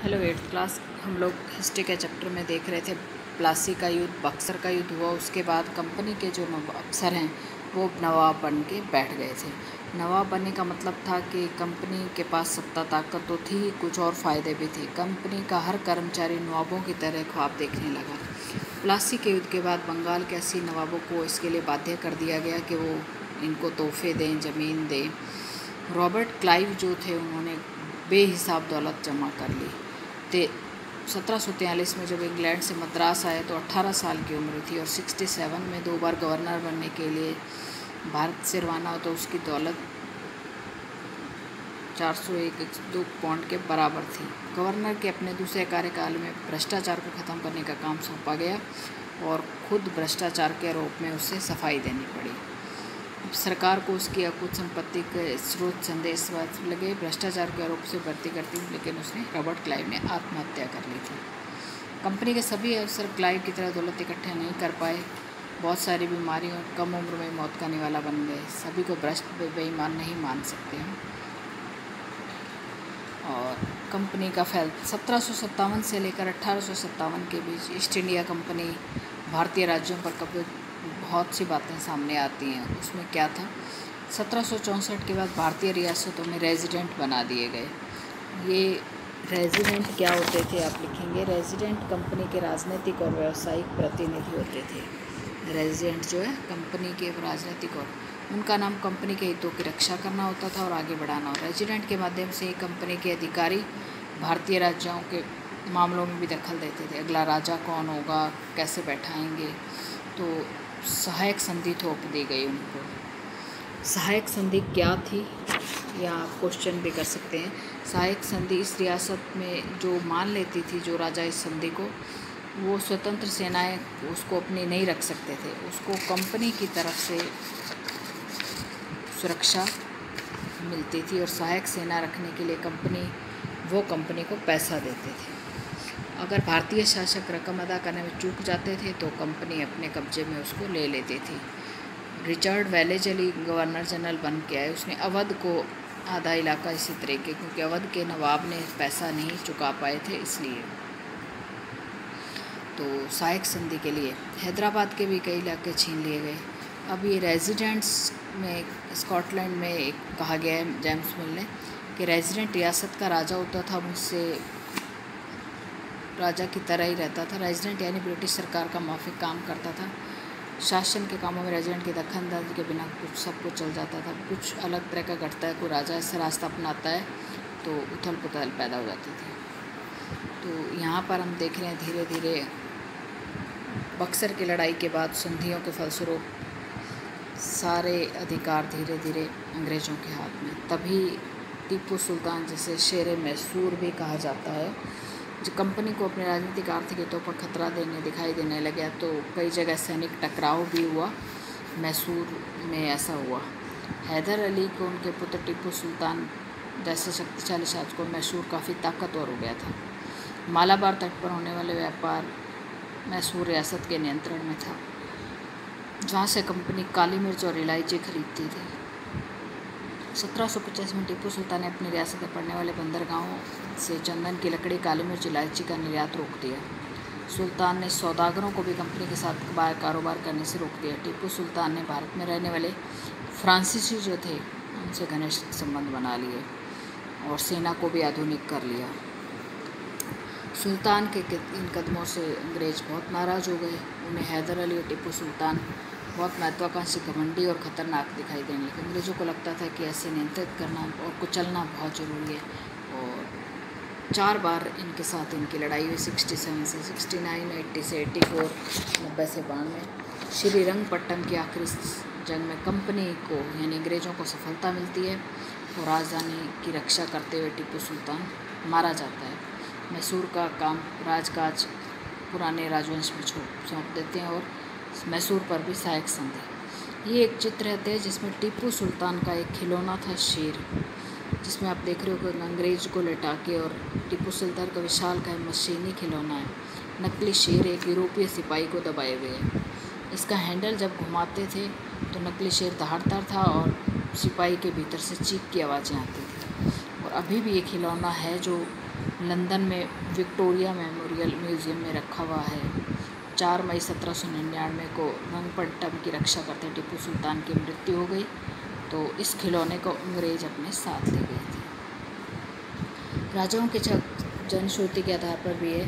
Hello 8th class. हम लोग history के चैप्टर में देख रहे थे प्लासी का युद्ध, बक्सर का युद्ध हुआ। उसके बाद कंपनी के जो अफसर हैं वो नवाब बन के बैठ गए थे। नवाब बनने का मतलब था कि कंपनी के पास सत्ता ताकत तो थी, कुछ और फ़ायदे भी थे। कंपनी का हर कर्मचारी नवाबों की तरह ख्वाब देखने लगा। प्लासी के युद्ध के बाद बंगाल के 80 नवाबों को इसके लिए बाध्य कर दिया गया कि वो इनको तोहफे दें, ज़मीन दें। रॉबर्ट क्लाइव जो थे उन्होंने बेहिसाब दौलत जमा कर ली। 1743 में जब इंग्लैंड से मद्रास आए तो 18 साल की उम्र थी और 67 में 2 बार गवर्नर बनने के लिए भारत से रवाना हो तो उसकी दौलत 401 पाउंड के बराबर थी। गवर्नर के अपने दूसरे कार्यकाल में भ्रष्टाचार को ख़त्म करने का काम सौंपा गया और खुद भ्रष्टाचार के आरोप में उसे सफाई देनी पड़ी। सरकार को उसकी अकुत संपत्ति के स्रोत संदेश लगे। भ्रष्टाचार के आरोप से भर्ती करती हूँ, लेकिन उसने रॉबर्ट क्लाइव ने आत्महत्या कर ली थी। कंपनी के सभी अफसर क्लाइव की तरह दौलत इकट्ठे नहीं कर पाए। बहुत सारी बीमारियों और कम उम्र में मौत का निवाला बन गए। सभी को भ्रष्ट बेईमान नहीं मान सकते हैं। और कंपनी का 1757 से लेकर 1857 के बीच ईस्ट इंडिया कंपनी भारतीय राज्यों पर कब्जा, बहुत सी बातें सामने आती हैं। उसमें क्या था, 1764 के बाद भारतीय रियासतों में रेजिडेंट बना दिए गए। ये रेजिडेंट क्या होते थे आप लिखेंगे। रेजिडेंट कंपनी के राजनीतिक और व्यावसायिक प्रतिनिधि होते थे। रेजिडेंट जो है कंपनी के राजनीतिक और उनका नाम कंपनी के हितों की रक्षा करना होता था और आगे बढ़ाना होता। रेजिडेंट के माध्यम से कंपनी के अधिकारी भारतीय राज्यों के मामलों में भी दखल देते थे। अगला राजा कौन होगा, कैसे बैठाएंगे, तो सहायक संधि थोप दी गई उनको। सहायक संधि क्या थी या क्वेश्चन भी कर सकते हैं। सहायक संधि इस रियासत में जो मान लेती थी, जो राजा इस संधि को, वो स्वतंत्र सेनाएं उसको अपनी नहीं रख सकते थे। उसको कंपनी की तरफ से सुरक्षा मिलती थी और सहायक सेना रखने के लिए कंपनी को पैसा देते थे। अगर भारतीय शासक रकम अदा करने में चूक जाते थे तो कंपनी अपने कब्जे में उसको ले लेती थी। रिचर्ड वेलेजली गवर्नर जनरल बन के आए। उसने अवध को आधा इलाका इसी तरीके, क्योंकि अवध के नवाब ने पैसा नहीं चुका पाए थे, इसलिए तो सहायक संधि के लिए हैदराबाद के भी कई इलाके छीन लिए गए। अब ये रेजिडेंट्स में स्कॉटलैंड में एक कहा गया है जेम्स मिल ने कि रेजिडेंट रियासत का राजा होता था, मुझसे राजा की तरह ही रहता था। रेजिडेंट यानी ब्रिटिश सरकार का माफिक काम करता था। शासन के कामों में रेजिडेंट की दखलअंदाजी के बिना सब कुछ चल जाता था। कुछ अलग तरह का घटता है, कोई राजा ऐसा रास्ता अपनाता है तो उथल पुथल पैदा हो जाती थी। तो यहाँ पर हम देख रहे हैं धीरे धीरे बक्सर की लड़ाई के बाद संधियों के फलस्वरूप सारे अधिकार धीरे धीरे अंग्रेज़ों के हाथ में। तभी टीपू सुल्तान, जिसे शेर मैसूर भी कहा जाता है, जो कंपनी को अपने राजनीतिक आर्थिक हितों पर खतरा दिखाई देने लगा तो कई जगह सैनिक टकराव भी हुआ। मैसूर में ऐसा हुआ। हैदर अली को उनके पुत्र टीपू सुल्तान जैसे शक्तिशाली शासकों मैसूर काफ़ी ताकतवर हो गया था। मालाबार तट पर होने वाले व्यापार मैसूर रियासत के नियंत्रण में था, जहाँ से कंपनी काली मिर्च और इलायची खरीदती थी। 1750 में टीपू सुल्तान ने अपनी रियासत में पड़ने वाले बंदरगाहों से चंदन की लकड़ी, काली मिर्च, इलायची का निर्यात रोक दिया। सुल्तान ने सौदागरों को भी कंपनी के साथ कारोबार करने से रोक दिया। टीपू सुल्तान ने भारत में रहने वाले फ्रांसीसी जो थे उनसे घनिष्ठ संबंध बना लिए और सेना को भी आधुनिक कर लिया। सुल्तान के इन कदमों से अंग्रेज बहुत नाराज़ हो गए। उन्हें हैदर अली और टीपू सुल्तान बहुत महत्वाकांक्षी, घमंडी और ख़तरनाक दिखाई देने लगे। अंग्रेज़ों को लगता था कि ऐसे नियंत्रित करना और कुचलना बहुत ज़रूरी है और 4 बार इनके साथ इनकी लड़ाई हुई। 67 से 69, 80 से 84, 90 से 92। श्रीरंगपट्टम की आखिरी जंग में कंपनी को यानी अंग्रेज़ों को सफलता मिलती है और राजधानी की रक्षा करते हुए टीपू सुल्तान मारा जाता है। मैसूर का काम राजकाज पुराने राजवंश में सौंप देते हैं और मैसूर पर भी सहायक संधि। ये एक चित्र है जिसमें टीपू सुल्तान का एक खिलौना था शेर, जिसमें आप देख रहे हो कि अंग्रेज को लेटा के और टीपू सुल्तान का विशाल का मशीनी खिलौना है। नकली शेर एक यूरोपीय सिपाही को दबाए हुए है। इसका हैंडल जब घुमाते थे तो नकली शेर दहाड़ता था और सिपाही के भीतर से चीख की आवाज़ें आती थी। और अभी भी ये खिलौना है जो लंदन में विक्टोरिया मेमोरियल म्यूज़ियम में रखा हुआ है। 4 मई 1799 को रंगपट्टम की रक्षा करते टीपू सुल्तान की मृत्यु हो गई, तो इस खिलौने को अंग्रेज अपने साथ ले गए थे। राजाओं के जनश्रुति के आधार पर भी है।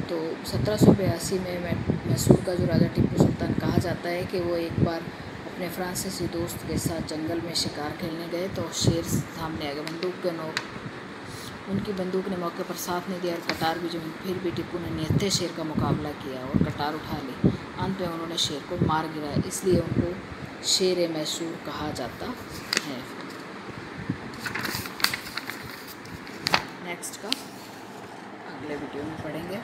तो 1782 में मैसूर का जो राजा टीपू सुल्तान कहा जाता है कि वो एक बार अपने फ्रांसीसी दोस्त के साथ जंगल में शिकार खेलने गए तो शेर सामने आ गया बंदूक के नोक। उनकी बंदूक ने मौके पर साथ नहीं दिया और कटार भी जमी। फिर भी टीपू ने निहत्थे शेर का मुकाबला किया और कटार उठा ली। अंत में उन्होंने शेर को मार गिराया, इसलिए उनको शेर मैसूर कहा जाता है। नेक्स्ट का अगले वीडियो में पढ़ेंगे।